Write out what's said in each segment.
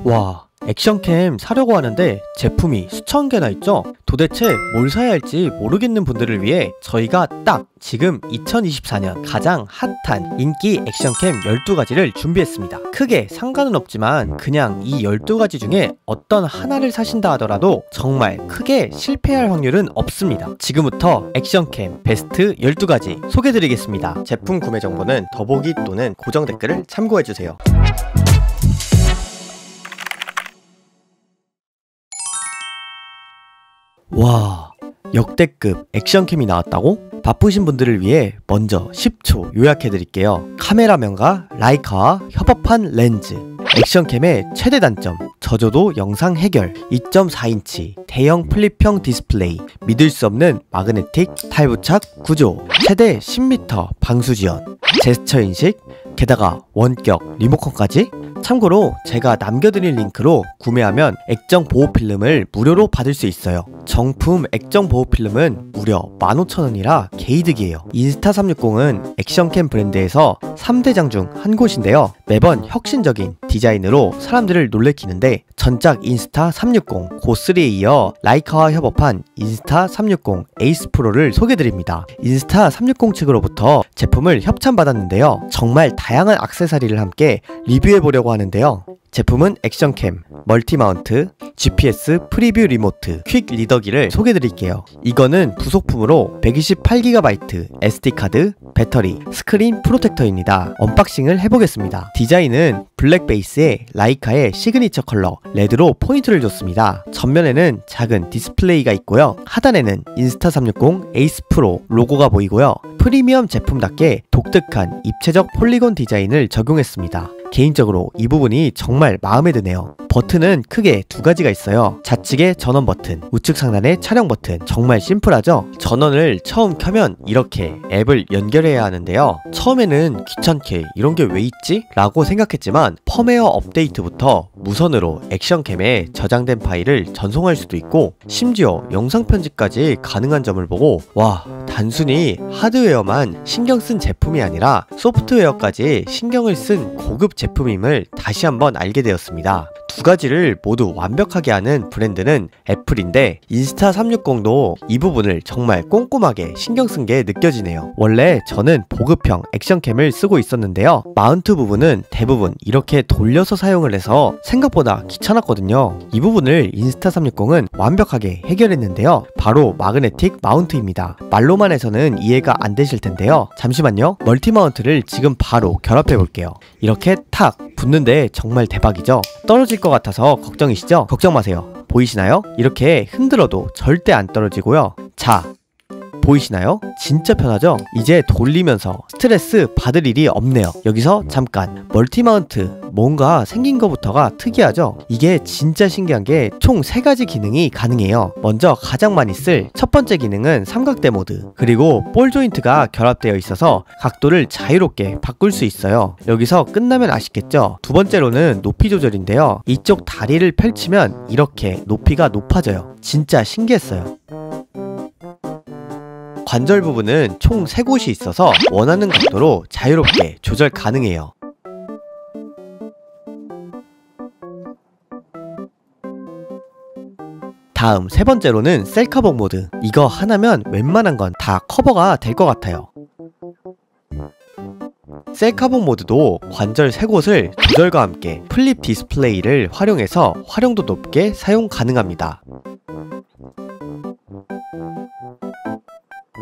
와, 액션캠 사려고 하는데 제품이 수천 개나 있죠? 도대체 뭘 사야 할지 모르겠는 분들을 위해 저희가 딱 지금 2024년 가장 핫한 인기 액션캠 12가지를 준비했습니다. 크게 상관은 없지만 그냥 이 12가지 중에 어떤 하나를 사신다 하더라도 정말 크게 실패할 확률은 없습니다. 지금부터 액션캠 베스트 12가지 소개드리겠습니다. 제품 구매 정보는 더보기 또는 고정 댓글을 참고해주세요. 와, 역대급 액션캠이 나왔다고? 바쁘신 분들을 위해 먼저 10초 요약해드릴게요. 카메라면과 라이카와 협업한 렌즈, 액션캠의 최대 단점, 저조도 영상 해결, 2.4인치 대형 플립형 디스플레이, 믿을 수 없는 마그네틱 탈부착 구조, 최대 10m 방수 지원, 제스처 인식, 게다가 원격 리모컨까지? 참고로 제가 남겨드린 링크로 구매하면 액정 보호 필름을 무료로 받을 수 있어요. 정품 액정 보호 필름은 무려 15,000원이라 개이득이에요. 인스타360은 액션캠 브랜드에서 3대장 중 한 곳인데요. 매번 혁신적인 디자인으로 사람들을 놀래키는데 전작 인스타360 고3에 이어 라이카와 협업한 인스타360 에이스 프로를 소개드립니다. 인스타360 측으로부터 제품을 협찬받았는데요. 정말 다양한 액세서리를 함께 리뷰해보려고 하는데요. 제품은 액션캠, 멀티마운트, GPS 프리뷰 리모트, 퀵 리더기를 소개드릴게요. 이거는 부속품으로 128GB SD카드, 배터리, 스크린 프로텍터입니다. 언박싱을 해보겠습니다. 디자인은 블랙 베이스에 라이카의 시그니처 컬러 레드로 포인트를 줬습니다. 전면에는 작은 디스플레이가 있고요. 하단에는 인스타360 에이스 프로 로고가 보이고요. 프리미엄 제품답게 독특한 입체적 폴리곤 디자인을 적용했습니다. 개인적으로 이 부분이 정말 마음에 드네요. 버튼은 크게 두 가지가 있어요. 좌측에 전원 버튼, 우측 상단에 촬영 버튼. 정말 심플하죠? 전원을 처음 켜면 이렇게 앱을 연결해야 하는데요. 처음에는 귀찮게 이런 게 왜 있지? 라고 생각했지만 펌웨어 업데이트부터 무선으로 액션캠에 저장된 파일을 전송할 수도 있고 심지어 영상 편집까지 가능한 점을 보고 와, 단순히 하드웨어만 신경 쓴 제품이 아니라 소프트웨어까지 신경을 쓴 고급 제품임을 다시 한번 알게 되었습니다. 두 가지를 모두 완벽하게 하는 브랜드는 애플인데 인스타360도 이 부분을 정말 꼼꼼하게 신경 쓴 게 느껴지네요. 원래 저는 보급형 액션캠을 쓰고 있었는데요. 마운트 부분은 대부분 이렇게 돌려서 사용을 해서 생각보다 귀찮았거든요. 이 부분을 인스타360은 완벽하게 해결했는데요. 바로 마그네틱 마운트입니다. 말로만 해서는 이해가 안 되실 텐데요. 잠시만요. 멀티 마운트를 지금 바로 결합해 볼게요. 이렇게 탁 붙는데 정말 대박이죠? 떨어질 것 같아서 걱정이시죠? 걱정 마세요. 보이시나요? 이렇게 흔들어도 절대 안 떨어지고요. 자, 보이시나요? 진짜 편하죠? 이제 돌리면서 스트레스 받을 일이 없네요. 여기서 잠깐, 멀티마운트 뭔가 생긴 것부터가 특이하죠? 이게 진짜 신기한 게 총 3가지 기능이 가능해요. 먼저 가장 많이 쓸 첫 번째 기능은 삼각대 모드, 그리고 볼 조인트가 결합되어 있어서 각도를 자유롭게 바꿀 수 있어요. 여기서 끝나면 아시겠죠? 두 번째로는 높이 조절인데요. 이쪽 다리를 펼치면 이렇게 높이가 높아져요. 진짜 신기했어요. 관절 부분은 총 3곳이 있어서 원하는 각도로 자유롭게 조절 가능해요. 다음 세 번째로는 셀카봉 모드. 이거 하나면 웬만한 건 다 커버가 될 것 같아요. 셀카봉 모드도 관절 3곳을 조절과 함께 플립 디스플레이를 활용해서 활용도 높게 사용 가능합니다.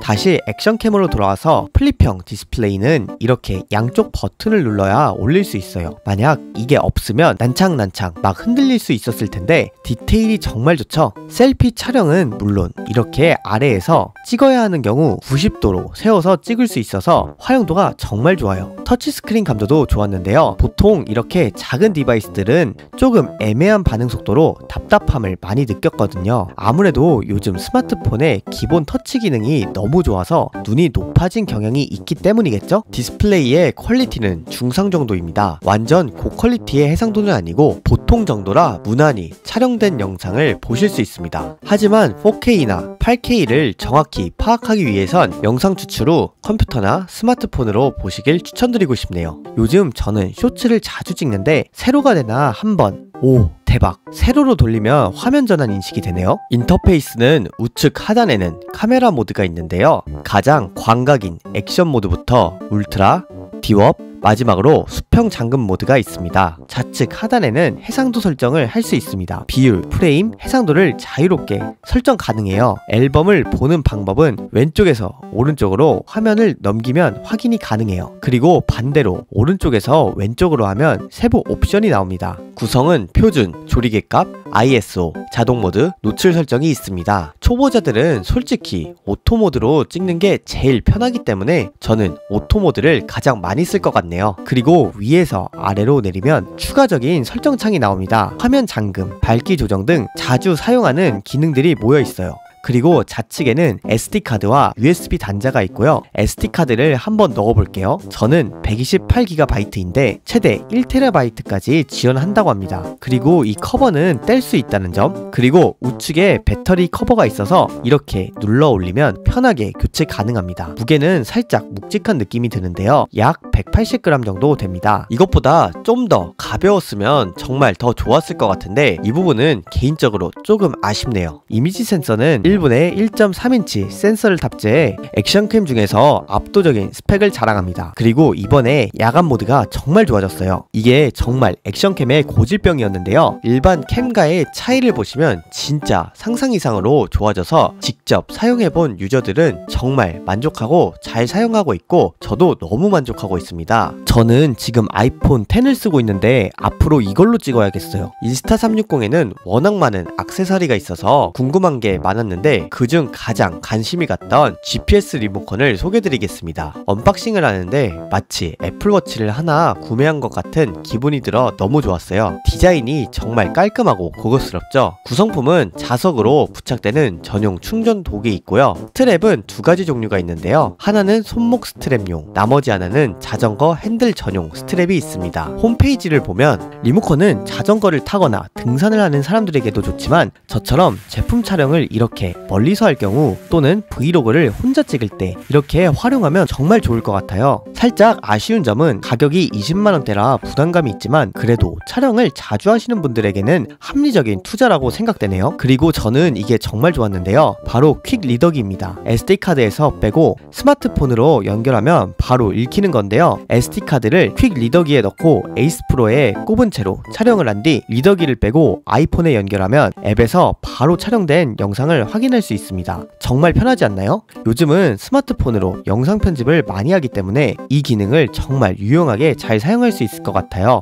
다시 액션캠으로 돌아와서 플립형 디스플레이는 이렇게 양쪽 버튼을 눌러야 올릴 수 있어요. 만약 이게 없으면 난창난창 막 흔들릴 수 있었을 텐데 디테일이 정말 좋죠? 셀피 촬영은 물론 이렇게 아래에서 찍어야 하는 경우 90도로 세워서 찍을 수 있어서 활용도가 정말 좋아요. 터치스크린 감도도 좋았는데요. 보통 이렇게 작은 디바이스들은 조금 애매한 반응 속도로 답답함을 많이 느꼈거든요. 아무래도 요즘 스마트폰의 기본 터치 기능이 너무 너무 좋아서 눈이 높아진 경향이 있기 때문이겠죠? 디스플레이의 퀄리티는 중상 정도입니다. 완전 고퀄리티의 해상도는 아니고 보통 정도라 무난히 촬영된 영상을 보실 수 있습니다. 하지만 4K나 8K를 정확히 파악하기 위해선 영상 추출 후 컴퓨터나 스마트폰으로 보시길 추천드리고 싶네요. 요즘 저는 쇼츠를 자주 찍는데 세로가 되나 한번 오 대박! 세로로 돌리면 화면 전환 인식이 되네요. 인터페이스는 우측 하단에는 카메라 모드가 있는데요. 가장 광각인 액션 모드부터 울트라, 디웁, 마지막으로 수평 잠금 모드가 있습니다. 좌측 하단에는 해상도 설정을 할 수 있습니다. 비율, 프레임, 해상도를 자유롭게 설정 가능해요. 앨범을 보는 방법은 왼쪽에서 오른쪽으로 화면을 넘기면 확인이 가능해요. 그리고 반대로 오른쪽에서 왼쪽으로 하면 세부 옵션이 나옵니다. 구성은 표준, 조리개 값, ISO, 자동 모드, 노출 설정이 있습니다. 초보자들은 솔직히 오토 모드로 찍는 게 제일 편하기 때문에 저는 오토 모드를 가장 많이 쓸 것 같네요. 그리고 위에서 아래로 내리면 추가적인 설정창이 나옵니다. 화면 잠금, 밝기 조정 등 자주 사용하는 기능들이 모여 있어요. 그리고 좌측에는 SD카드와 USB 단자가 있고요. SD카드를 한번 넣어볼게요. 저는 128GB인데 최대 1TB까지 지원한다고 합니다. 그리고 이 커버는 뗄 수 있다는 점, 그리고 우측에 배터리 커버가 있어서 이렇게 눌러 올리면 편하게 교체 가능합니다. 무게는 살짝 묵직한 느낌이 드는데요. 약 180g 정도 됩니다. 이것보다 좀 더 가벼웠으면 정말 더 좋았을 것 같은데 이 부분은 개인적으로 조금 아쉽네요. 이미지 센서는 1분에 1.3인치 센서를 탑재해 액션캠 중에서 압도적인 스펙을 자랑합니다. 그리고 이번에 야간 모드가 정말 좋아졌어요. 이게 정말 액션캠의 고질병이었는데요. 일반 캠과의 차이를 보시면 진짜 상상 이상으로 좋아져서 직접 사용해본 유저들은 정말 만족하고 잘 사용하고 있고 저도 너무 만족하고 있습니다. 저는 지금 아이폰 10을 쓰고 있는데 앞으로 이걸로 찍어야겠어요. 인스타 360에는 워낙 많은 액세서리가 있어서 궁금한 게 많았는데 그중 가장 관심이 갔던 GPS 리모컨을 소개드리겠습니다. 언박싱을 하는데 마치 애플워치를 하나 구매한 것 같은 기분이 들어 너무 좋았어요. 디자인이 정말 깔끔하고 고급스럽죠. 구성품은 자석으로 부착되는 전용 충전 독이 있고요. 스트랩은 두 가지 종류가 있는데요. 하나는 손목 스트랩용, 나머지 하나는 자전거 핸들 전용 스트랩이 있습니다. 홈페이지를 보면 리모컨은 자전거를 타거나 등산을 하는 사람들에게도 좋지만 저처럼 제품 촬영을 이렇게 멀리서 할 경우 또는 브이로그를 혼자 찍을 때 이렇게 활용하면 정말 좋을 것 같아요. 살짝 아쉬운 점은 가격이 20만원대라 부담감이 있지만 그래도 촬영을 자주 하시는 분들에게는 합리적인 투자라고 생각되네요. 그리고 저는 이게 정말 좋았는데요. 바로 퀵 리더기입니다. SD카드에서 빼고 스마트폰으로 연결하면 바로 읽히는 건데요. SD카드를 퀵 리더기에 넣고 에이스 프로에 꼽은 채로 촬영을 한 뒤 리더기를 빼고 아이폰에 연결하면 앱에서 바로 촬영된 영상을 확인할 수 있습니다. 정말 편하지 않나요? 요즘은 스마트폰으로 영상 편집을 많이 하기 때문에 이 기능을 정말 유용하게 잘 사용할 수 있을 것 같아요.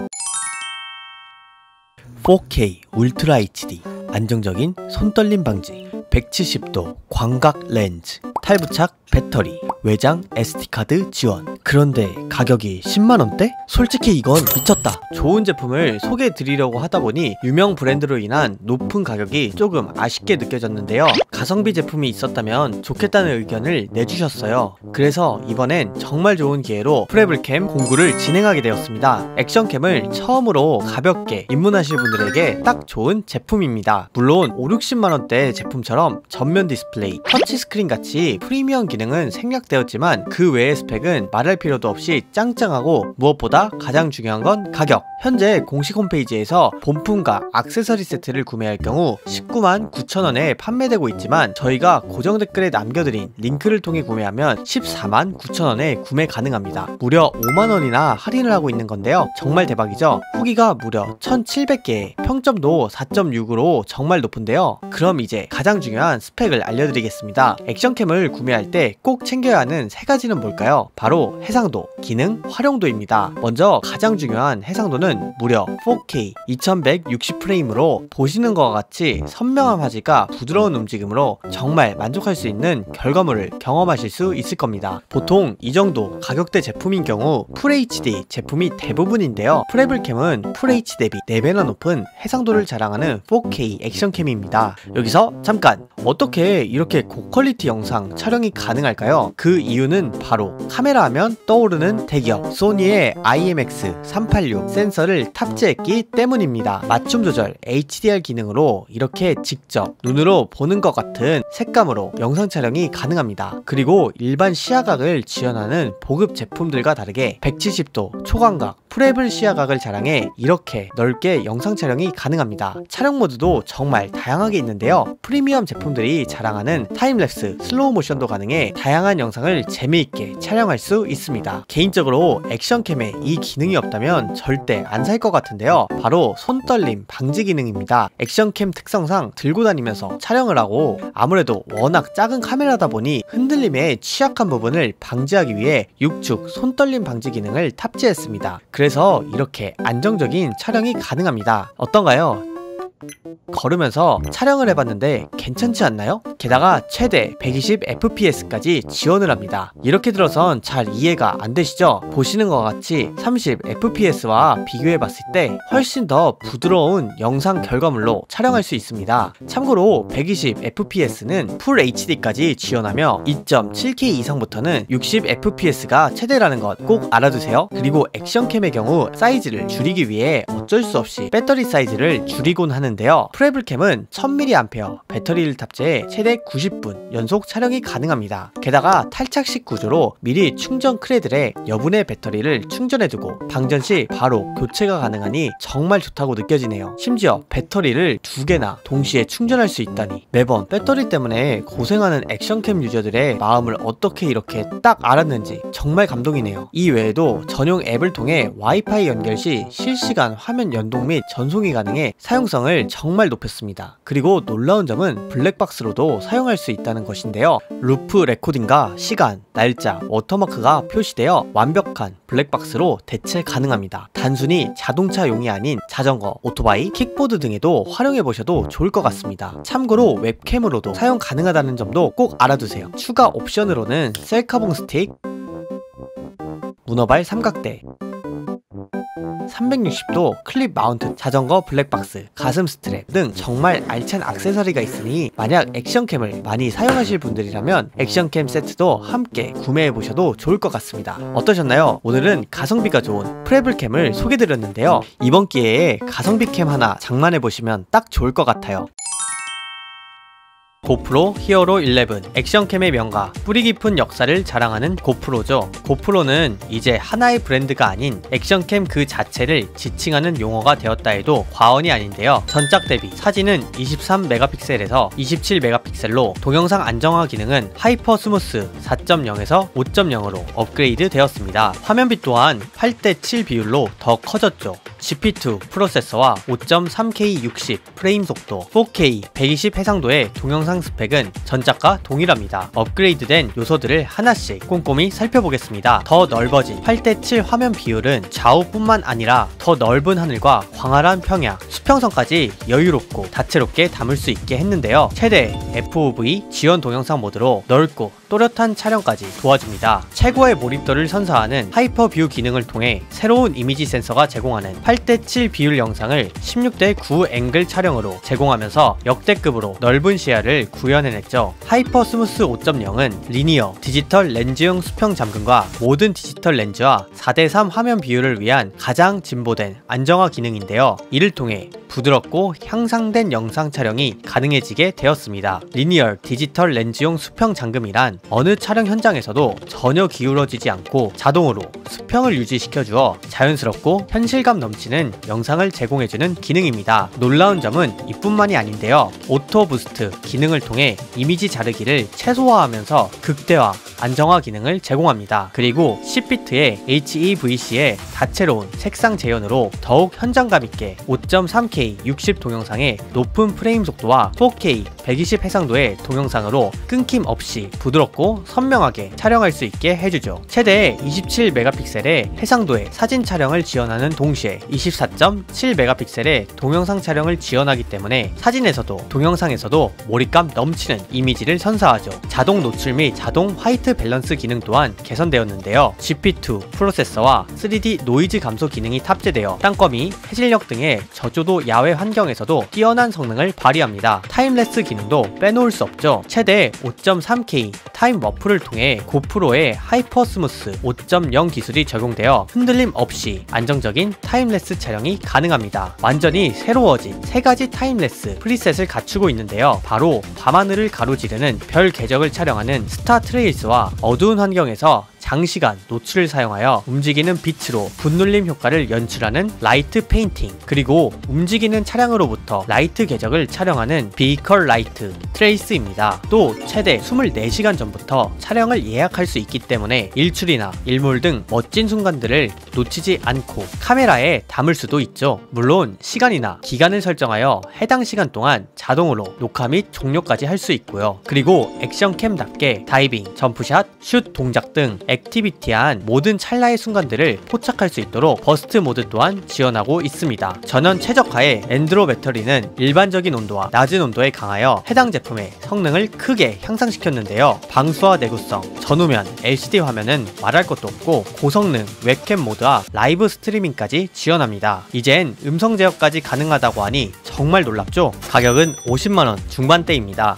4K 울트라 HD, 안정적인 손떨림 방지, 170도 광각 렌즈, 탈부착 배터리, 외장 SD카드 지원. 그런데 가격이 10만원대? 솔직히 이건 미쳤다. 좋은 제품을 소개해드리려고 하다보니 유명 브랜드로 인한 높은 가격이 조금 아쉽게 느껴졌는데요. 가성비 제품이 있었다면 좋겠다는 의견을 내주셨어요. 그래서 이번엔 정말 좋은 기회로 프레블캠 공구를 진행하게 되었습니다. 액션캠을 처음으로 가볍게 입문하실 분들에게 딱 좋은 제품입니다. 물론 5,60만원대 제품처럼 전면 디스플레이, 터치스크린 같이 프리미엄 기능은 생략되었지만 그 외의 스펙은 말할 필요도 없이 짱짱하고 무엇보다 가장 중요한 건 가격. 현재 공식 홈페이지에서 본품과 액세서리 세트를 구매할 경우 199,900원에 판매되고 있지만 저희가 고정 댓글에 남겨드린 링크를 통해 구매하면 149,900원에 구매 가능합니다. 무려 5만원이나 할인을 하고 있는 건데요. 정말 대박이죠? 후기가 무려 1,700개, 평점도 4.6으로 정말 높은데요. 그럼 이제 가장 중요한 스펙을 알려드리겠습니다. 액션캠을 구매할 때 꼭 챙겨야 하는 세 가지는 뭘까요? 바로 해상도, 기능, 활용도입니다. 먼저 가장 중요한 해상도는 무려 4K 2160프레임으로 보시는 것과 같이 선명한 화질과 부드러운 움직임으로 정말 만족할 수 있는 결과물을 경험하실 수 있을 겁니다. 보통 이 정도 가격대 제품인 경우 FHD 제품이 대부분인데요. 프레블캠은 FH 대비 4배나 높은 해상도를 자랑하는 4K 액션캠입니다. 여기서 잠깐! 어떻게 이렇게 고퀄리티 영상 촬영이 가능할까요? 그 이유는 바로 카메라 하면 떠오르는 대기업 소니의 IMX386 센서를 탑재했기 때문입니다. 맞춤 조절 HDR 기능으로 이렇게 직접 눈으로 보는 것 같은 색감으로 영상 촬영이 가능합니다. 그리고 일반 시야각을 지원하는 보급 제품들과 다르게 170도 초광각 프레블 시야각을 자랑해 이렇게 넓게 영상 촬영이 가능합니다. 촬영 모드도 정말 다양하게 있는데요. 프리미엄 제품들이 자랑하는 타임랩스 슬로우 모션도 가능해 다양한 영상을 재미있게 촬영할 수 있습니다. 개인적으로 액션캠에 이 기능이 없다면 절대 안 살 것 같은데요. 바로 손떨림 방지 기능입니다. 액션캠 특성상 들고 다니면서 촬영을 하고 아무래도 워낙 작은 카메라다 보니 흔들림에 취약한 부분을 방지하기 위해 6축 손떨림 방지 기능을 탑재했습니다. 그래서 이렇게 안정적인 촬영이 가능합니다. 어떤가요? 걸으면서 촬영을 해봤는데 괜찮지 않나요? 게다가 최대 120fps까지 지원을 합니다. 이렇게 들어선 잘 이해가 안 되시죠? 보시는 것 같이 30fps와 비교해봤을 때 훨씬 더 부드러운 영상 결과물로 촬영할 수 있습니다. 참고로 120fps는 풀 HD까지 지원하며 2.7K 이상부터는 60fps가 최대라는 것 꼭 알아두세요. 그리고 액션캠의 경우 사이즈를 줄이기 위해 어쩔 수 없이 배터리 사이즈를 줄이곤 하는데요. 프레블캠은 1000mAh 배터리를 탑재해 최대 90분 연속 촬영이 가능합니다. 게다가 탈착식 구조로 미리 충전 크레들에 여분의 배터리를 충전해두고 방전 시 바로 교체가 가능하니 정말 좋다고 느껴지네요. 심지어 배터리를 2개나 동시에 충전할 수 있다니 매번 배터리 때문에 고생하는 액션캠 유저들의 마음을 어떻게 이렇게 딱 알았는지 정말 감동이네요. 이 외에도 전용 앱을 통해 와이파이 연결 시 실시간 화면 연동 및 전송이 가능해 사용성을 정말 높였습니다. 그리고 놀라운 점은 블랙박스로도 사용할 수 있다는 것인데요. 루프 레코딩과 시간, 날짜, 워터마크가 표시되어 완벽한 블랙박스로 대체 가능합니다. 단순히 자동차용이 아닌 자전거, 오토바이, 킥보드 등에도 활용해보셔도 좋을 것 같습니다. 참고로 웹캠으로도 사용 가능하다는 점도 꼭 알아두세요. 추가 옵션으로는 셀카봉 스틱, 문어발 삼각대, 360도 클립 마운트 자전거 블랙박스, 가슴 스트랩 등 정말 알찬 액세서리가 있으니 만약 액션캠을 많이 사용하실 분들이라면 액션캠 세트도 함께 구매해보셔도 좋을 것 같습니다. 어떠셨나요? 오늘은 가성비가 좋은 프레블캠을 소개드렸는데요. 이번 기회에 가성비 캠 하나 장만해보시면 딱 좋을 것 같아요. 고프로 히어로 11 액션캠의 명가 뿌리 깊은 역사를 자랑하는 고프로죠. 고프로는 이제 하나의 브랜드가 아닌 액션캠 그 자체를 지칭하는 용어가 되었다 해도 과언이 아닌데요. 전작 대비 사진은 23메가픽셀에서 27메가픽셀로 동영상 안정화 기능은 하이퍼 스무스 4.0에서 5.0으로 업그레이드 되었습니다. 화면비 또한 8:7 비율로 더 커졌죠. GP2 프로세서와 5.3K 60 프레임 속도, 4K 120 해상도의 동영상 스펙은 전작과 동일합니다. 업그레이드된 요소들을 하나씩 꼼꼼히 살펴보겠습니다. 더 넓어진 8:7 화면 비율은 좌우뿐만 아니라 더 넓은 하늘과 광활한 평야, 수평선까지 여유롭고 다채롭게 담을 수 있게 했는데요. 최대 FOV 지원 동영상 모드로 넓고 또렷한 촬영까지 도와줍니다. 최고의 몰입도를 선사하는 하이퍼 뷰 기능을 통해 새로운 이미지 센서가 제공하는 8:7 비율 영상을 16:9 앵글 촬영으로 제공하면서 역대급으로 넓은 시야를 구현해냈죠. 하이퍼 스무스 5.0은 리니어 디지털 렌즈용 수평 잠금과 모든 디지털 렌즈와 4:3 화면 비율을 위한 가장 진보된 안정화 기능인데요. 이를 통해 부드럽고 향상된 영상 촬영이 가능해지게 되었습니다. 리니어 디지털 렌즈용 수평 잠금이란 어느 촬영 현장에서도 전혀 기울어지지 않고 자동으로 수평을 유지시켜주어 자연스럽고 현실감 넘치는 영상을 제공해주는 기능입니다. 놀라운 점은 이뿐만이 아닌데요. 오토 부스트 기능을 통해 이미지 자르기를 최소화하면서 극대화, 안정화 기능을 제공합니다. 그리고 10비트의 HEVC의 다채로운 색상 재현으로 더욱 현장감 있게 5.3K 60 동영상의 높은 프레임 속도와 4K 120 해상도의 동영상으로 끊김없이 부드럽고 선명하게 촬영할 수 있게 해주죠. 최대 27메가픽셀의 해상도의 사진 촬영을 지원하는 동시에 24.7메가픽셀의 동영상 촬영을 지원하기 때문에 사진에서도 동영상에서도 몰입감 넘치는 이미지를 선사하죠. 자동 노출 및 자동 화이트 밸런스 기능 또한 개선되었는데요. GP2 프로세서와 3D 노이즈 감소 기능이 탑재되어 땅거미, 해질녘 등의 저조도 야외 환경에서도 뛰어난 성능을 발휘합니다. 타임랩스 기능도 빼놓을 수 없죠. 최대 5.3K 타임 워프를 통해 고프로의 하이퍼 스무스 5.0 기술이 적용되어 흔들림 없이 안정적인 타임랩스 촬영이 가능합니다. 완전히 새로워진 3가지 타임랩스 프리셋을 갖추고 있는데요. 바로 밤하늘을 가로지르는 별 궤적을 촬영하는 스타 트레이스와 어두운 환경에서 장시간 노출을 사용하여 움직이는 빛으로 분놀림 효과를 연출하는 라이트 페인팅, 그리고 움직이는 차량으로부터 라이트 궤적을 촬영하는 비컬 라이트 트레이스입니다. 또 최대 24시간 전부터 촬영을 예약할 수 있기 때문에 일출이나 일몰 등 멋진 순간들을 놓치지 않고 카메라에 담을 수도 있죠. 물론 시간이나 기간을 설정하여 해당 시간 동안 자동으로 녹화 및 종료까지 할 수 있고요. 그리고 액션캠답게 다이빙, 점프샷, 슛 동작 등 액티비티한 모든 찰나의 순간들을 포착할 수 있도록 버스트 모드 또한 지원하고 있습니다. 전원 최적화의 엔드로 배터리는 일반적인 온도와 낮은 온도에 강하여 해당 제품의 성능을 크게 향상시켰는데요. 방수와 내구성, 전후면 LCD 화면은 말할 것도 없고 고성능 웹캠 모드와 라이브 스트리밍까지 지원합니다. 이젠 음성 제어까지 가능하다고 하니 정말 놀랍죠? 가격은 50만원 중반대입니다.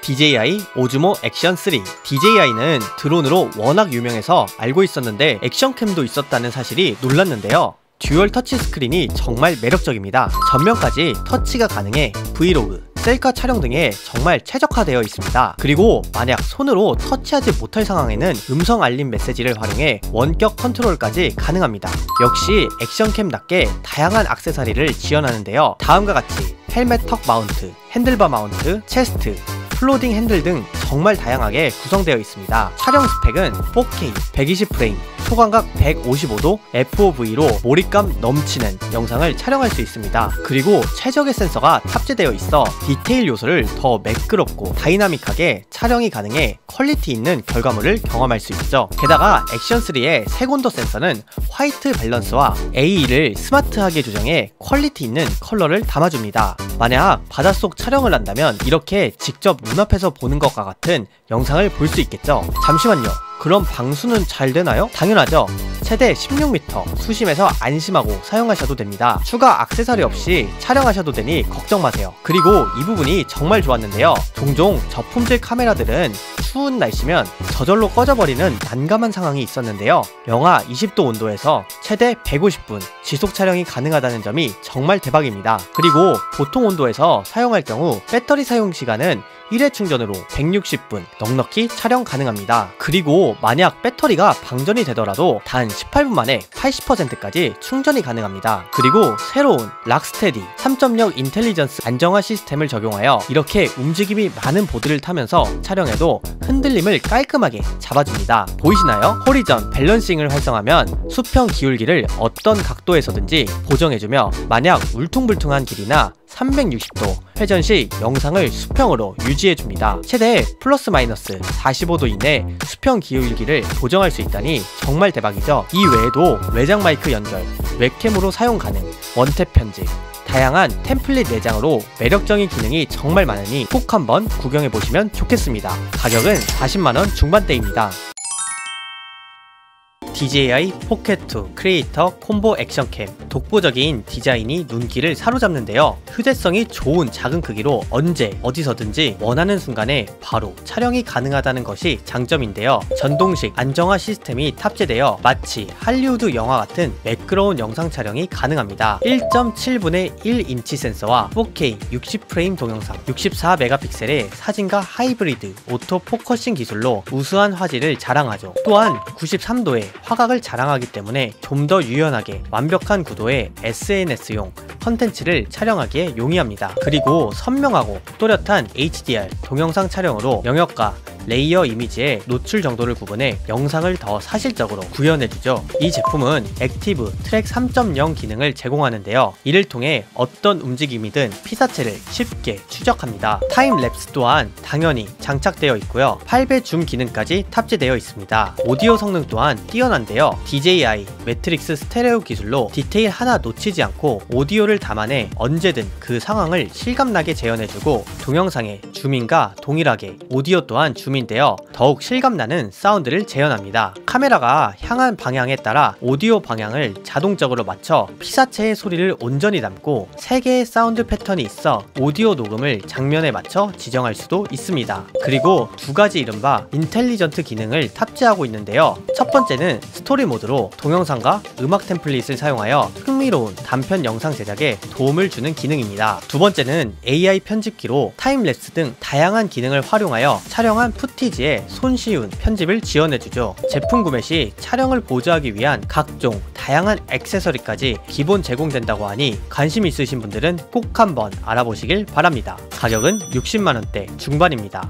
DJI 오즈모 액션 3. DJI는 드론으로 워낙 유명해서 알고 있었는데 액션캠도 있었다는 사실이 놀랐는데요. 듀얼 터치 스크린이 정말 매력적입니다. 전면까지 터치가 가능해 브이로그, 셀카 촬영 등에 정말 최적화되어 있습니다. 그리고 만약 손으로 터치하지 못할 상황에는 음성 알림 메시지를 활용해 원격 컨트롤까지 가능합니다. 역시 액션캠답게 다양한 액세서리를 지원하는데요. 다음과 같이 헬멧 턱 마운트, 핸들바 마운트, 체스트, 플로딩 핸들 등 정말 다양하게 구성되어 있습니다. 촬영 스펙은 4K 120프레임, 초광각 155도 FOV로 몰입감 넘치는 영상을 촬영할 수 있습니다. 그리고 최적의 센서가 탑재되어 있어 디테일 요소를 더 매끄럽고 다이나믹하게 촬영이 가능해 퀄리티 있는 결과물을 경험할 수 있죠. 게다가 액션3의 색온도 센서는 화이트 밸런스와 AE를 스마트하게 조정해 퀄리티 있는 컬러를 담아줍니다. 만약 바닷속 촬영을 한다면 이렇게 직접 눈앞에서 보는 것과 같은 영상을 볼 수 있겠죠. 잠시만요. 그럼 방수는 잘 되나요? 당연하죠. 최대 16m 수심에서 안심하고 사용하셔도 됩니다. 추가 액세서리 없이 촬영하셔도 되니 걱정 마세요. 그리고 이 부분이 정말 좋았는데요. 종종 저품질 카메라들은 추운 날씨면 저절로 꺼져버리는 난감한 상황이 있었는데요. 영하 20도 온도에서 최대 150분 지속 촬영이 가능하다는 점이 정말 대박입니다. 그리고 보통 온도에서 사용할 경우 배터리 사용 시간은 1회 충전으로 160분 넉넉히 촬영 가능합니다. 그리고 만약 배터리가 방전이 되더라도 단 18분 만에 80%까지 충전이 가능합니다. 그리고 새로운 락스테디 3.0 인텔리전스 안정화 시스템을 적용하여 이렇게 움직임이 많은 보드를 타면서 촬영해도 흔들림을 깔끔하게 잡아줍니다. 보이시나요? 호리전 밸런싱을 활성하면 수평 기울기를 어떤 각도에서든지 보정해주며 만약 울퉁불퉁한 길이나 360도 회전 시 영상을 수평으로 유지해줍니다. 최대 플러스 마이너스 45도 이내 수평 기울기를 조정할 수 있다니 정말 대박이죠. 이 외에도 외장 마이크 연결, 웹캠으로 사용 가능, 원탭 편집, 다양한 템플릿 내장으로 매력적인 기능이 정말 많으니 꼭 한번 구경해보시면 좋겠습니다. 가격은 40만원 중반대입니다. DJI 포켓2 크리에이터 콤보 액션캠. 독보적인 디자인이 눈길을 사로잡는데요. 휴대성이 좋은 작은 크기로 언제 어디서든지 원하는 순간에 바로 촬영이 가능하다는 것이 장점인데요. 전동식 안정화 시스템이 탑재되어 마치 할리우드 영화 같은 매끄러운 영상 촬영이 가능합니다. 1.7분의 1인치 센서와 4K 60프레임 동영상, 64메가픽셀의 사진과 하이브리드 오토 포커싱 기술로 우수한 화질을 자랑하죠. 또한 93도의 화각을 자랑하기 때문에 좀 더 유연하게 완벽한 구도의 SNS용 컨텐츠를 촬영하기에 용이합니다. 그리고 선명하고 또렷한 HDR 동영상 촬영으로 영역과 레이어 이미지의 노출 정도를 구분해 영상을 더 사실적으로 구현해주죠. 이 제품은 액티브 트랙 3.0 기능을 제공하는데요. 이를 통해 어떤 움직임이든 피사체를 쉽게 추적합니다. 타임랩스 또한 당연히 장착되어 있고요. 8배 줌 기능까지 탑재되어 있습니다. 오디오 성능 또한 뛰어난데요. DJI 매트릭스 스테레오 기술로 디테일 하나 놓치지 않고 오디오를 담아내 언제든 그 상황을 실감나게 재현해주고 동영상의 줌인과 동일하게 오디오 또한 줌인데요. 더욱 실감나는 사운드를 재현합니다. 카메라가 향한 방향에 따라 오디오 방향을 자동적으로 맞춰 피사체의 소리를 온전히 담고 3개의 사운드 패턴이 있어 오디오 녹음을 장면에 맞춰 지정할 수도 있습니다. 그리고 2가지 이른바 인텔리전트 기능을 탑재하고 있는데요. 첫 번째는 스토리 모드로 동영상과 음악 템플릿을 사용하여 흥미로운 단편 영상 제작에 도움을 주는 기능입니다. 두 번째는 AI 편집기로 타임랩스 등 다양한 기능을 활용하여 촬영한 푸티지에 손쉬운 편집을 지원해주죠. 제품 구매 시 촬영을 보조하기 위한 각종 다양한 액세서리까지 기본 제공된다고 하니 관심 있으신 분들은 꼭 한번 알아보시길 바랍니다. 가격은 60만원대 중반입니다.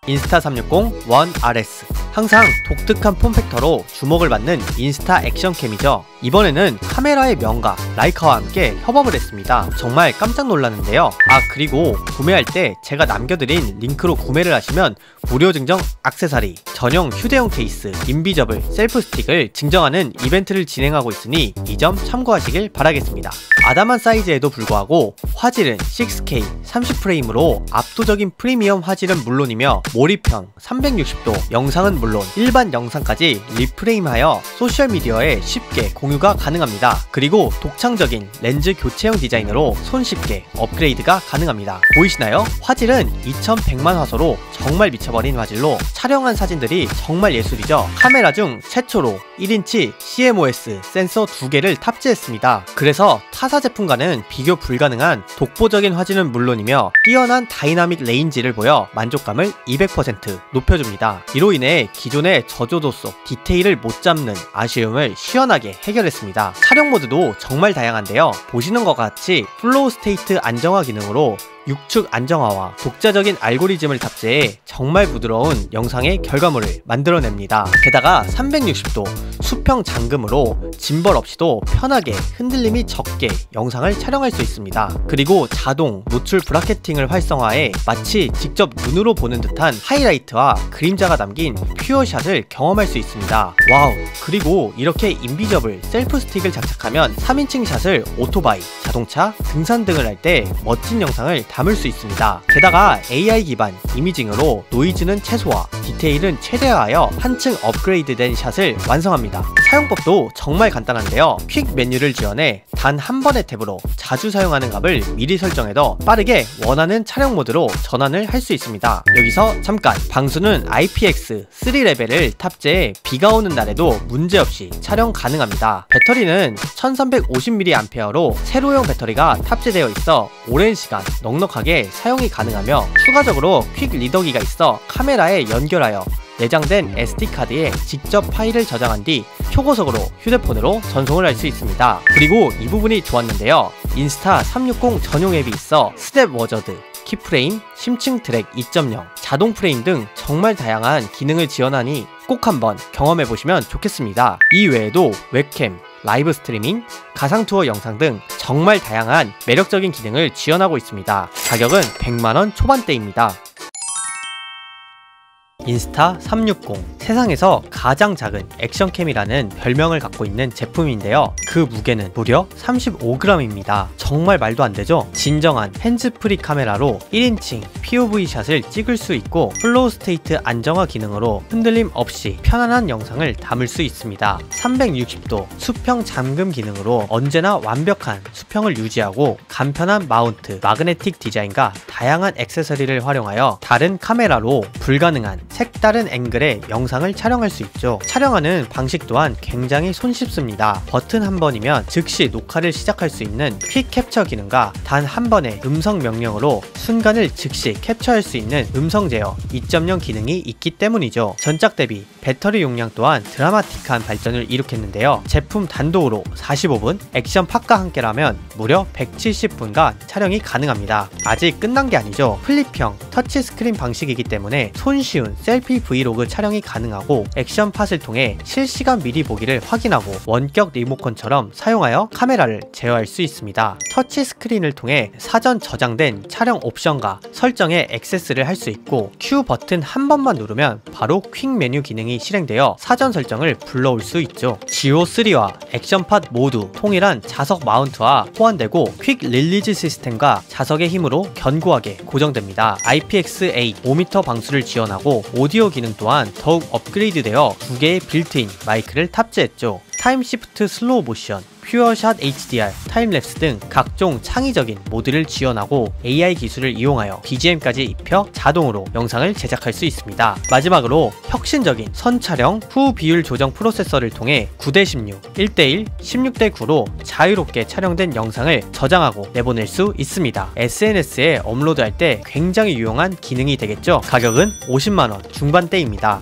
인스타360 ONE RS. 항상 독특한 폼팩터로 주목을 받는 인스타 액션캠이죠. 이번에는 카메라의 명가 라이카와 함께 협업을 했습니다. 정말 깜짝 놀랐는데요. 그리고 구매할 때 제가 남겨드린 링크로 구매를 하시면 무료 증정 액세서리, 전용 휴대용 케이스, 인비저블, 셀프 스틱을 증정하는 이벤트를 진행하고 있으니 이 점 참고하시길 바라겠습니다. 아담한 사이즈에도 불구하고 화질은 6K 30프레임으로 압도적인 프리미엄 화질은 물론이며 몰입형 360도 영상은 물론 일반 영상까지 리프레임하여 소셜미디어에 쉽게 공유가 가능합니다. 그리고 독창적인 렌즈 교체형 디자인으로 손쉽게 업그레이드가 가능합니다. 보이시나요? 화질은 2100만 화소로 정말 미쳐버린 화질로 촬영한 사진들이 정말 예술이죠. 카메라 중 최초로 1인치 CMOS 센서 2개를 탑재했습니다. 그래서 타사 제품과는 비교 불가능한 독보적인 화질은 물론이며 뛰어난 다이나믹 레인지를 보여 만족감을 200% 높여줍니다. 이로 인해 기존의 저조도 속 디테일을 못 잡는 아쉬움을 시원하게 해결했습니다. 촬영 모드도 정말 다양한데요. 보시는 것 같이 플로우 스테이트 안정화 기능으로 6축 안정화와 독자적인 알고리즘을 탑재해 정말 부드러운 영상의 결과물을 만들어냅니다. 게다가 360도 수평 잠금으로 짐벌 없이도 편하게 흔들림이 적게 영상을 촬영할 수 있습니다. 그리고 자동 노출 브라켓팅을 활성화해 마치 직접 눈으로 보는 듯한 하이라이트와 그림자가 담긴 퓨어샷을 경험할 수 있습니다. 와우! 그리고 이렇게 인비저블 셀프 스틱을 장착하면 3인칭 샷을 오토바이, 자동차, 등산 등을 할 때 멋진 영상을 담을 수 있습니다. 게다가 AI 기반 이미징으로 노이즈는 최소화, 디테일은 최대화하여 한층 업그레이드된 샷을 완성합니다. 사용법도 정말 간단한데요. 퀵 메뉴를 지원해 단 한 번의 탭으로 자주 사용하는 값을 미리 설정해도 빠르게 원하는 촬영 모드로 전환을 할 수 있습니다. 여기서 잠깐! 방수는 IPX3 레벨을 탑재해 비가 오는 날에도 문제없이 촬영 가능합니다. 배터리는 1350mAh로 세로형 배터리가 탑재되어 있어 오랜 시간 넉넉하게 사용이 가능하며 추가적으로 퀵 리더기가 있어 카메라에 연결하여 내장된 SD카드에 직접 파일을 저장한 뒤 초고속으로 휴대폰으로 전송을 할 수 있습니다. 그리고 이 부분이 좋았는데요. 인스타360 전용 앱이 있어 스텝 워저드, 키프레임, 심층 트랙 2.0, 자동 프레임 등 정말 다양한 기능을 지원하니 꼭 한번 경험해보시면 좋겠습니다. 이 외에도 웹캠, 라이브 스트리밍, 가상투어 영상 등 정말 다양한 매력적인 기능을 지원하고 있습니다. 가격은 100만원 초반대입니다. 인스타360, 세상에서 가장 작은 액션캠이라는 별명을 갖고 있는 제품인데요. 그 무게는 무려 35g입니다. 정말 말도 안 되죠? 진정한 핸즈프리 카메라로 1인칭 POV 샷을 찍을 수 있고 플로우 스테이트 안정화 기능으로 흔들림 없이 편안한 영상을 담을 수 있습니다. 360도 수평 잠금 기능으로 언제나 완벽한 수평을 유지하고 간편한 마운트, 마그네틱 디자인과 다양한 액세서리를 활용하여 다른 카메라로 불가능한 색다른 앵글의 영상을 영상을 촬영할 수 있죠. 촬영하는 방식 또한 굉장히 손쉽습니다. 버튼 한 번이면 즉시 녹화를 시작할 수 있는 퀵 캡처 기능과 단 한 번의 음성 명령으로 순간을 즉시 캡처할 수 있는 음성 제어 2.0 기능이 있기 때문이죠. 전작 대비 배터리 용량 또한 드라마틱한 발전을 이룩했는데요. 제품 단독으로 45분, 액션팟과 함께라면 무려 170분간 촬영이 가능합니다. 아직 끝난 게 아니죠. 플립형 터치스크린 방식이기 때문에 손쉬운 셀피 브이로그 촬영이 가능하고 액션팟을 통해 실시간 미리 보기를 확인하고 원격 리모컨처럼 사용하여 카메라를 제어할 수 있습니다. 터치스크린을 통해 사전 저장된 촬영 옵션과 설정에 액세스를 할 수 있고 Q 버튼 한 번만 누르면 바로 퀵 메뉴 기능이 실행되어 사전 설정을 불러올 수 있죠. GO3와 액션팟 모두 동일한 자석 마운트와 호환되고 퀵 릴리즈 시스템과 자석의 힘으로 견고하게 고정됩니다. IPX8 5m 방수를 지원하고 오디오 기능 또한 더욱 업그레이드되어 2개의 빌트인 마이크를 탑재했죠. 타임 시프트 슬로우 모션, 퓨어샷 HDR, 타임랩스 등 각종 창의적인 모드를 지원하고 AI 기술을 이용하여 BGM까지 입혀 자동으로 영상을 제작할 수 있습니다. 마지막으로 혁신적인 선촬영 후 비율 조정 프로세서를 통해 9:16, 1:1, 16:9로 자유롭게 촬영된 영상을 저장하고 내보낼 수 있습니다. SNS에 업로드할 때 굉장히 유용한 기능이 되겠죠. 가격은 50만원 중반대입니다.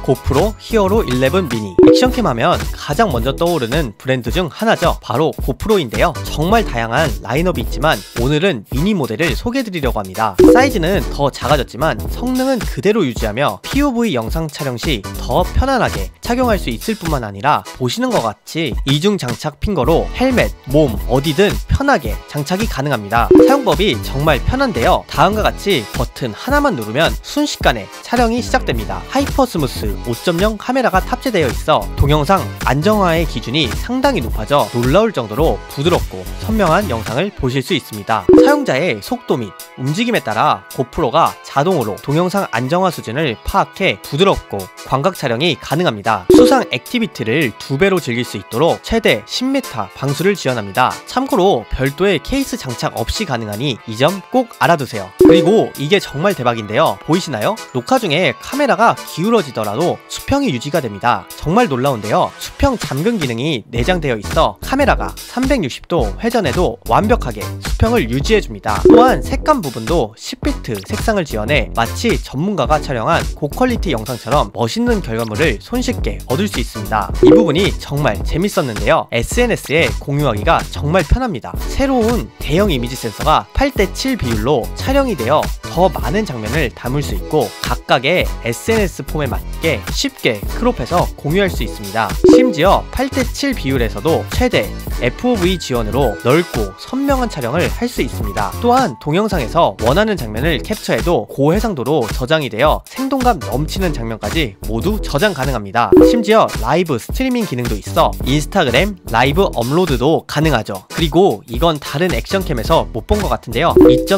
고프로 히어로 11 미니. 액션캠 하면 가장 먼저 떠오르는 브랜드 중 하나죠. 바로 고프로인데요. 정말 다양한 라인업이 있지만 오늘은 미니 모델을 소개해드리려고 합니다. 사이즈는 더 작아졌지만 성능은 그대로 유지하며 POV 영상 촬영 시 더 편안하게 착용할 수 있을 뿐만 아니라 보시는 것 같이 이중 장착 핑거로 헬멧, 몸 어디든 편하게 장착이 가능합니다. 사용법이 정말 편한데요. 다음과 같이 버튼 하나만 누르면 순식간에 촬영이 시작됩니다. 하이퍼 스무스 5.0 카메라가 탑재되어 있어 동영상 안정화의 기준이 상당히 높아져 놀라울 정도로 부드럽고 선명한 영상을 보실 수 있습니다. 사용자의 속도 및 움직임에 따라 고프로가 자동으로 동영상 안정화 수준을 파악해 부드럽고 광각 촬영이 가능합니다. 수상 액티비티를 2배로 즐길 수 있도록 최대 10m 방수를 지원합니다. 참고로 별도의 케이스 장착 없이 가능하니 이 점 꼭 알아두세요. 그리고 이게 정말 대박인데요. 보이시나요? 녹화 중에 카메라가 기울어지더라도 수평이 유지가 됩니다. 정말 놀라운데요. 수평 잠금 기능이 내장되어 있어 카메라가 360도 회전해도 완벽하게 수평을 유지해줍니다. 또한 색감 부분도 10비트 색상을 지원해 마치 전문가가 촬영한 고퀄리티 영상처럼 멋있는 결과물을 손쉽게 얻을 수 있습니다. 이 부분이 정말 재밌었는데요. SNS에 공유하기가 정말 편합니다. 새로운 대형 이미지 센서가 8:7 비율로 촬영이 되어 더 많은 장면을 담을 수 있고 각각의 SNS 폼에 맞게 쉽게 크롭해서 공유할 수 있습니다. 심지어 8:7 비율에서도 최대 FOV 지원으로 넓고 선명한 촬영을 할 수 있습니다. 또한 동영상에서 원하는 장면을 캡처해도 고해상도로 저장이 되어 생동감 넘치는 장면까지 모두 저장 가능합니다. 심지어 라이브 스트리밍 기능도 있어 인스타그램 라이브 업로드도 가능하죠. 그리고 이건 다른 액션캠에서 못 본 것 같은데요.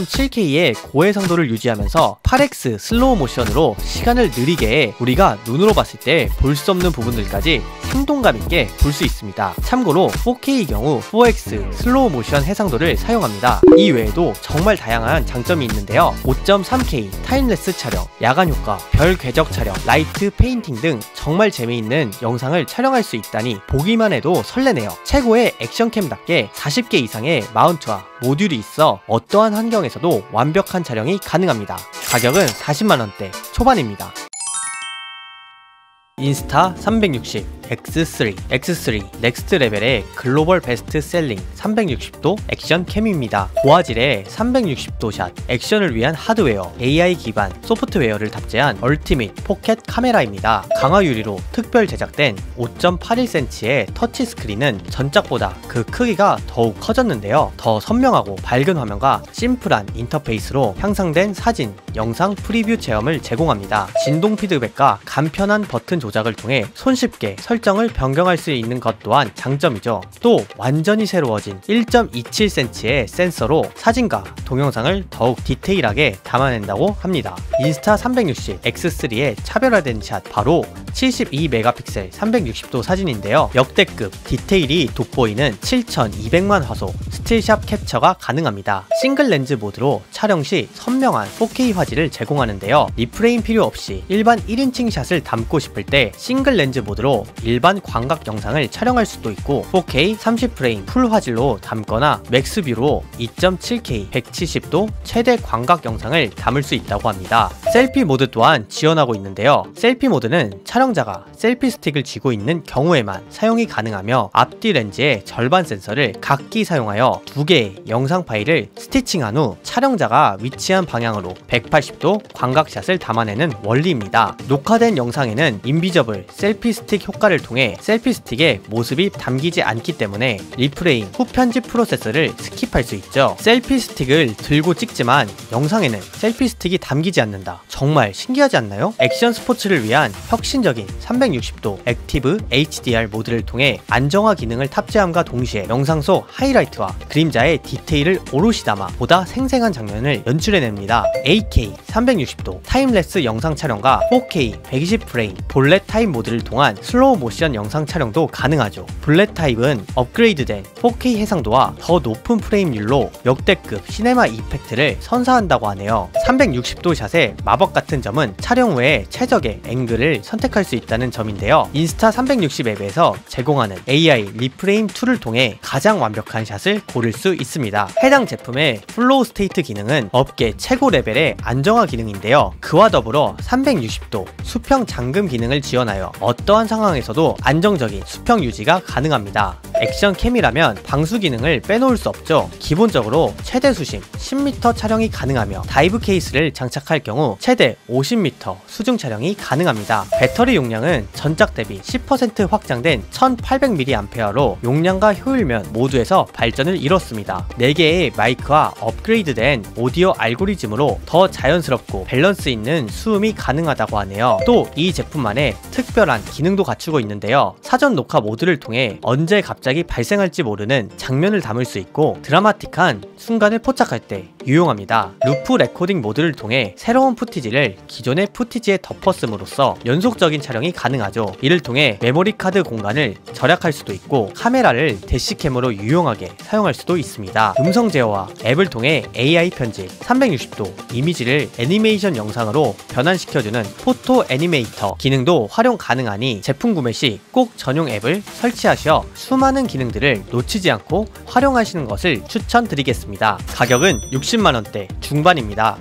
2.7K의 고해상도를 유지하면서 8X 슬로우 모션으로 시간을 느리게 해 우리가 눈으로 봤을 때 볼 수 없는 부분들까지 생동감 있게 볼 수 있습니다. 참고로 4K의 경우 4X 슬로우 모션 해상도를 사용합니다. 이 외에도 정말 다양한 장점이 있는데요. 5.3K 타임레스 촬영, 야간 효과, 별 궤적 촬영, 라이트 페인팅 등 정말 재미있는 영상을 촬영할 수 있다니 보기만 해도 설레네요. 최고의 액션캠답게 40개 이상의 마운트와 모듈이 있어 어떠한 환경에서도 완벽한 촬영이 가능합니다. 가격은 40만원대 초반입니다. 인스타 360 X3 넥스트 레벨의 글로벌 베스트 셀링 360도 액션 캠입니다. 고화질의 360도 샷, 액션을 위한 하드웨어, AI 기반 소프트웨어를 탑재한 얼티밋 포켓 카메라입니다. 강화 유리로 특별 제작된 5.81cm의 터치 스크린은 전작보다 그 크기가 더욱 커졌는데요. 더 선명하고 밝은 화면과 심플한 인터페이스로 향상된 사진, 영상 프리뷰 체험을 제공합니다. 진동 피드백과 간편한 버튼 조작을 통해 손쉽게 설정을 변경할 수 있는 것 또한 장점이죠. 또 완전히 새로워진 1.27cm의 센서로 사진과 동영상을 더욱 디테일하게 담아낸다고 합니다. 인스타360 X3의 차별화된 샷, 바로 72메가픽셀 360도 사진인데요. 역대급 디테일이 돋보이는 7200만 화소 스틸샷 캡처가 가능합니다. 싱글 렌즈 모드로 촬영 시 선명한 4K 화질을 제공하는데요. 리프레임 필요 없이 일반 1인칭 샷을 담고 싶을 때 싱글 렌즈 모드로 일반 광각 영상을 촬영할 수도 있고, 4K 30프레임 풀 화질로 담거나 맥스뷰로 2.7K 170도 최대 광각 영상을 담을 수 있다고 합니다. 셀피 모드 또한 지원하고 있는데요. 셀피 모드는 촬영자가 셀피 스틱을 쥐고 있는 경우에만 사용이 가능하며, 앞뒤 렌즈의 절반 센서를 각기 사용하여 2개의 영상 파일을 스티칭한 후 촬영자가 위치한 방향으로 180도 광각샷을 담아내는 원리입니다. 녹화된 영상에는 인비저블 셀피 스틱 효과를 통해 셀피 스틱의 모습이 담기지 않기 때문에 리프레임 후 편집 프로세스를 스킵할 수 있죠. 셀피 스틱을 들고 찍지만 영상에는 셀피 스틱이 담기지 않는다. 정말 신기하지 않나요? 액션 스포츠를 위한 혁신적인 360도 액티브 HDR 모드를 통해 안정화 기능을 탑재함과 동시에 영상 속 하이라이트와 그림자의 디테일을 오롯이 담아 보다 생생한 장면을 연출해냅니다. AK 360도 타임랩스 영상 촬영과 4K 120프레임 볼렛 타입 모드를 통한 슬로우 모션 영상 촬영도 가능하죠. 볼렛 타입은 업그레이드된 4K 해상도와 더 높은 프레임률로 역대급 시네마 이펙트를 선사한다고 하네요. 360도 샷의 마법 같은 점은 촬영 후에 최적의 앵글을 선택할 수 있다는 점인데요. 인스타360 앱에서 제공하는 AI 리프레임 툴을 통해 가장 완벽한 샷을 고를 수 있습니다. 해당 제품의 플로우 스테이트 기능은 업계 최고 레벨의 안정화 기능인데요. 그와 더불어 360도 수평 잠금 기능을 지원하여 어떠한 상황에서도 안정적인 수평 유지가 가능합니다. 액션 캠이라면 방수 기능을 빼놓을 수 없죠. 기본적으로 최대 수심 10m 촬영이 가능하며 다이브 케이스를 장착할 경우 최대 50m 수중 촬영이 가능합니다. 배터리 용량은 전작 대비 10% 확장된 1800mAh로 용량과 효율면 모두에서 발전을 이뤘습니다. 4개의 마이크와 업그레이드된 오디오 알고리즘으로 더 자연스럽고 밸런스 있는 수음이 가능하다고 하네요. 또 이 제품만의 특별한 기능도 갖추고 있는데요. 사전 녹화 모드를 통해 언제 갑자기 발생할지 모르는 장면을 담을 수 있고, 드라마틱한 순간을 포착할 때 유용합니다. 루프 레코딩 모드를 통해 새로운 푸티지를 기존의 푸티지에 덮었음으로써 연속적인 촬영이 가능하죠. 이를 통해 메모리 카드 공간을 절약할 수도 있고, 카메라를 대시캠으로 유용하게 사용할 수도 있습니다. 음성 제어와 앱을 통해 AI 편집, 360도 이미지를 애니메이션 영상으로 변환시켜주는 포토 애니메이터 기능도 활용 가능하니 제품 구매 시 꼭 전용 앱을 설치하셔 수많은 기능들을 놓치지 않고 활용하시는 것을 추천드리겠습니다. 가격은 60만원대 중반입니다.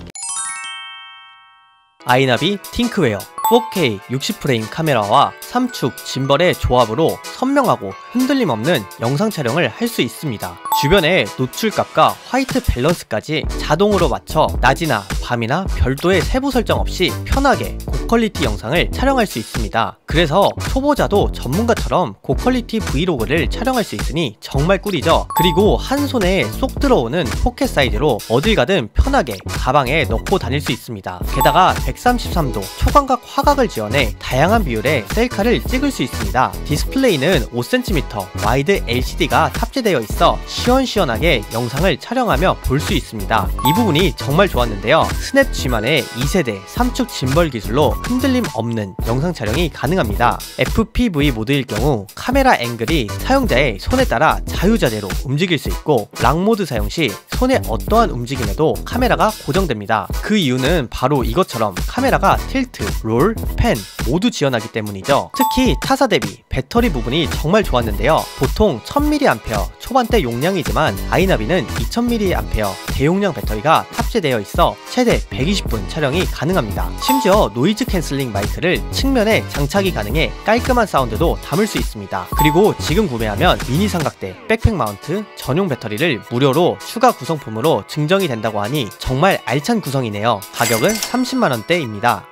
아이나비 팅크웨어 4K 60프레임 카메라와 3축 짐벌의 조합으로 선명하고 흔들림 없는 영상 촬영을 할 수 있습니다. 주변의 노출값과 화이트 밸런스까지 자동으로 맞춰 낮이나 밤이나 별도의 세부 설정 없이 편하게 고퀄리티 영상을 촬영할 수 있습니다. 그래서 초보자도 전문가처럼 고퀄리티 브이로그를 촬영할 수 있으니 정말 꿀이죠. 그리고 한 손에 쏙 들어오는 포켓 사이즈로 어딜 가든 편하게 가방에 넣고 다닐 수 있습니다. 게다가 133도 초광각 화각을 지원해 다양한 비율의 셀카를 찍을 수 있습니다. 디스플레이는 5cm 와이드 LCD가 탑재되어 있어 시원시원하게 영상을 촬영하며 볼 수 있습니다. 이 부분이 정말 좋았는데요. 스냅 G만의 2세대 3축 짐벌 기술로 흔들림 없는 영상 촬영이 가능합니다. FPV 모드일 경우 카메라 앵글이 사용자의 손에 따라 자유자재로 움직일 수 있고, 락 모드 사용 시 손의 어떠한 움직임에도 카메라가 고정됩니다. 그 이유는 바로 이것처럼 카메라가 틸트, 롤, 팬 모두 지원하기 때문이죠. 특히 타사 대비 배터리 부분이 정말 좋았는데요. 보통 1000mAh 초반대 용량이지만 아이나비는 2000mAh 대용량 배터리가 탑재되어 있어 최대 120분 촬영이 가능합니다. 심지어 노이즈 캔슬링 마이크를 측면에 장착이 가능해 깔끔한 사운드도 담을 수 있습니다. 그리고 지금 구매하면 미니 삼각대, 백팩 마운트, 전용 배터리를 무료로 추가 구성품으로 증정이 된다고 하니 정말 알찬 구성이네요. 가격은 30만원대입니다.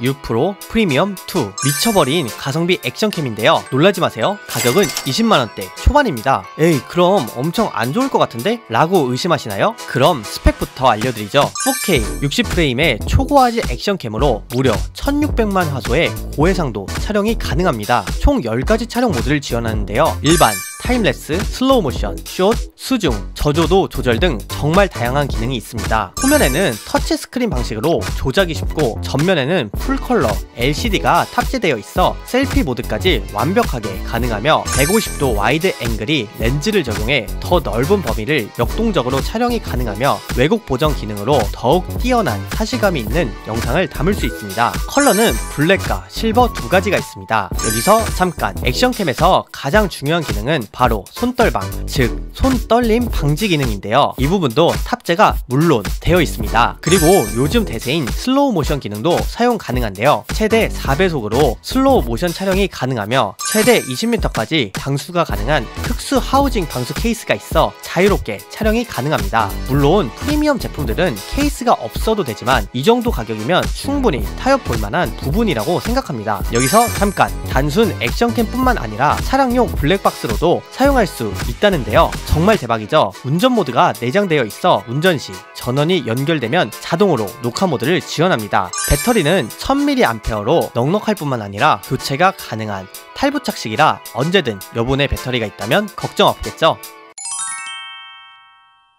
U 프로 프리미엄 2 미쳐버린 가성비 액션캠인데요. 놀라지 마세요. 가격은 20만원대 초반입니다. 에이 그럼 엄청 안 좋을 것 같은데? 라고 의심하시나요? 그럼 스펙부터 알려드리죠. 4K 60프레임의 초고화질 액션캠으로 무려 1600만 화소의 고해상도 촬영이 가능합니다. 총 10가지 촬영 모드를 지원하는데요. 일반, 타임랩스, 슬로우 모션, 숏, 수중, 저조도 조절 등 정말 다양한 기능이 있습니다. 후면에는 터치 스크린 방식으로 조작이 쉽고 전면에는 풀컬러 LCD가 탑재되어 있어 셀피 모드까지 완벽하게 가능하며 150도 와이드 앵글이 렌즈를 적용해 더 넓은 범위를 역동적으로 촬영이 가능하며 왜곡 보정 기능으로 더욱 뛰어난 사실감이 있는 영상을 담을 수 있습니다. 컬러는 블랙과 실버 두 가지가 있습니다. 여기서 잠깐 액션캠에서 가장 중요한 기능은 바로 손떨방, 즉 손떨림 방지 기능인데요. 이 부분도 탑재가 물론 되어 있습니다. 그리고 요즘 대세인 슬로우 모션 기능도 사용 가능한데요. 최대 4배속으로 슬로우 모션 촬영이 가능하며 최대 20m까지 방수가 가능한 특수 하우징 방수 케이스가 있어 자유롭게 촬영이 가능합니다. 물론 프리미엄 제품들은 케이스가 없어도 되지만 이 정도 가격이면 충분히 타협 볼만한 부분이라고 생각합니다. 여기서 잠깐 단순 액션캠 뿐만 아니라 차량용 블랙박스로도 사용할 수 있다는데요. 정말 대박이죠? 운전 모드가 내장되어 있어 운전 시 전원이 연결되면 자동으로 녹화 모드를 지원합니다. 배터리는 1000mAh로 넉넉할 뿐만 아니라 교체가 가능한 탈부착식이라 언제든 여분의 배터리가 있다면 걱정 없겠죠?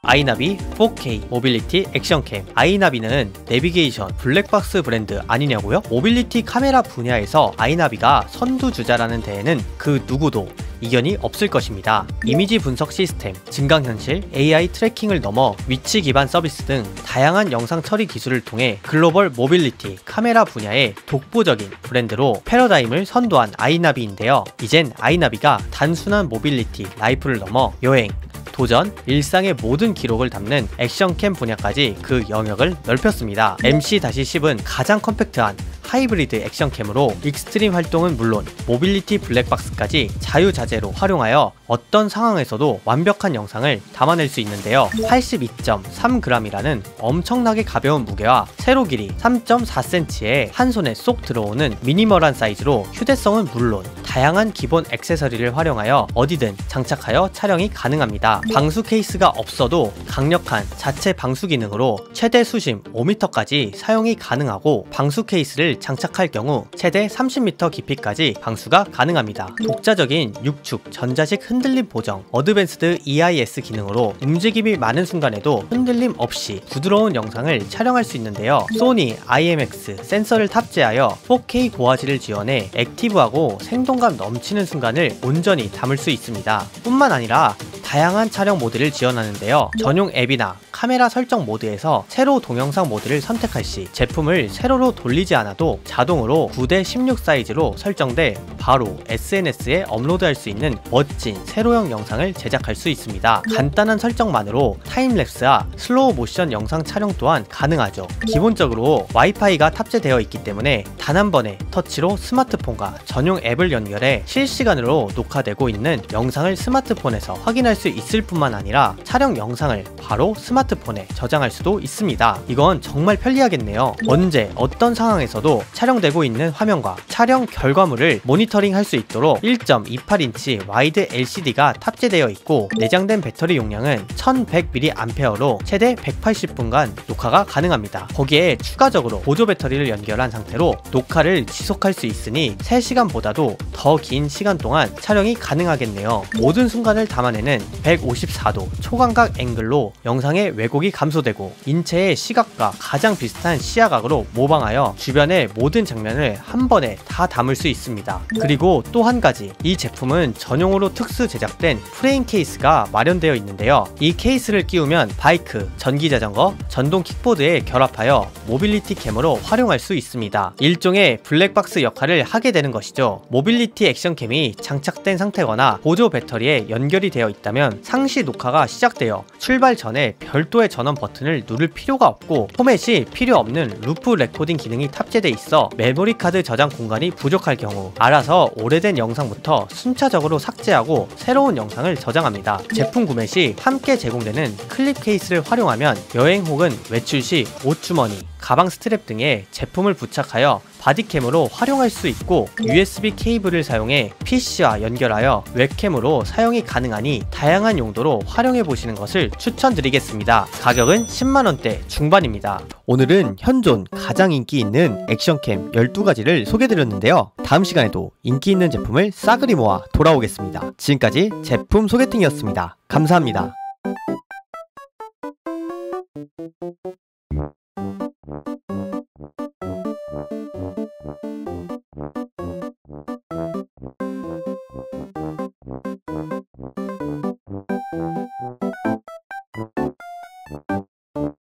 아이나비 4K 모빌리티 액션캠. 아이나비는 내비게이션 블랙박스 브랜드 아니냐고요? 모빌리티 카메라 분야에서 아이나비가 선두주자라는 데에는 그 누구도 이견이 없을 것입니다. 이미지 분석 시스템, 증강현실, AI 트래킹을 넘어 위치 기반 서비스 등 다양한 영상 처리 기술을 통해 글로벌 모빌리티 카메라 분야의 독보적인 브랜드로 패러다임을 선도한 아이나비인데요. 이젠 아이나비가 단순한 모빌리티 라이프를 넘어 여행, 도전, 일상의 모든 기록을 담는 액션캠 분야까지 그 영역을 넓혔습니다. MC-10은 가장 컴팩트한 하이브리드 액션캠으로 익스트림 활동은 물론 모빌리티 블랙박스까지 자유자재로 활용하여 어떤 상황에서도 완벽한 영상을 담아낼 수 있는데요. 82.3g이라는 엄청나게 가벼운 무게와 세로 길이 3.4cm에 한 손에 쏙 들어오는 미니멀한 사이즈로 휴대성은 물론 다양한 기본 액세서리를 활용하여 어디든 장착하여 촬영이 가능합니다. 방수 케이스가 없어도 강력한 자체 방수 기능으로 최대 수심 5m까지 사용이 가능하고 방수 케이스를 장착할 경우 최대 30m 깊이까지 방수가 가능합니다. 독자적인 6축 전자식 흔들림 보정 어드밴스드 EIS 기능으로 움직임이 많은 순간에도 흔들림 없이 부드러운 영상을 촬영할 수 있는데요. 소니 IMX 센서를 탑재하여 4K 고화질을 지원해 액티브하고 생동감 넘치는 순간을 온전히 담을 수 있습니다. 뿐만 아니라 다양한 촬영 모드를 지원하는데요. 전용 앱이나 카메라 설정 모드에서 세로 동영상 모드를 선택할 시 제품을 세로로 돌리지 않아도 자동으로 9:16 사이즈로 설정돼 바로 SNS에 업로드할 수 있는 멋진 세로형 영상을 제작할 수 있습니다. 간단한 설정만으로 타임랩스와 슬로우 모션 영상 촬영 또한 가능하죠. 기본적으로 와이파이가 탑재되어 있기 때문에 단 한 번의 터치로 스마트폰과 전용 앱을 연결해 실시간으로 녹화되고 있는 영상을 스마트폰에서 확인할 수 있을 뿐만 아니라 촬영 영상을 바로 스마트폰에 저장할 수도 있습니다. 이건 정말 편리하겠네요. 언제 어떤 상황에서도 촬영되고 있는 화면과 촬영 결과물을 모니터링 할 수 있도록 1.28인치 와이드 LCD가 탑재되어 있고 내장된 배터리 용량은 1100mAh로 최대 180분간 녹화가 가능합니다. 거기에 추가적으로 보조 배터리를 연결한 상태로 녹화를 지속할 수 있으니 3시간보다도 더 긴 시간 동안 촬영이 가능하겠네요. 모든 순간을 담아내는 154도 초광각 앵글로 영상의 왜곡이 감소되고 인체의 시각과 가장 비슷한 시야각으로 모방하여 주변의 모든 장면을 한 번에 다 담을 수 있습니다. 그리고 또 한 가지, 이 제품은 전용으로 특수 제작된 프레임 케이스가 마련되어 있는데요. 이 케이스를 끼우면 바이크, 전기자전거, 전동 킥보드에 결합하여 모빌리티 캠으로 활용할 수 있습니다. 일종의 블랙박스 역할을 하게 되는 것이죠. 모빌리티 액션캠이 장착된 상태거나 보조 배터리에 연결이 되어 있다면 상시 녹화가 시작되어 출발 전에 별도의 전원 버튼을 누를 필요가 없고 포맷이 필요 없는 루프 레코딩 기능이 탑재돼 있어 메모리 카드 저장 공간이 부족할 경우 알아서 오래된 영상부터 순차적으로 삭제하고 새로운 영상을 저장합니다. 제품 구매 시 함께 제공되는 클립 케이스를 활용하면 여행 혹은 외출 시 옷주머니, 가방 스트랩 등에 제품을 부착하여 바디캠으로 활용할 수 있고 USB 케이블을 사용해 PC와 연결하여 웹캠으로 사용이 가능하니 다양한 용도로 활용해 보시는 것을 추천드리겠습니다. 가격은 10만원대 중반입니다. 오늘은 현존 가장 인기 있는 액션캠 12가지를 소개드렸는데요. 다음 시간에도 인기 있는 제품을 싸그리 모아 돌아오겠습니다. 지금까지 제품 소개팅이었습니다. 감사합니다.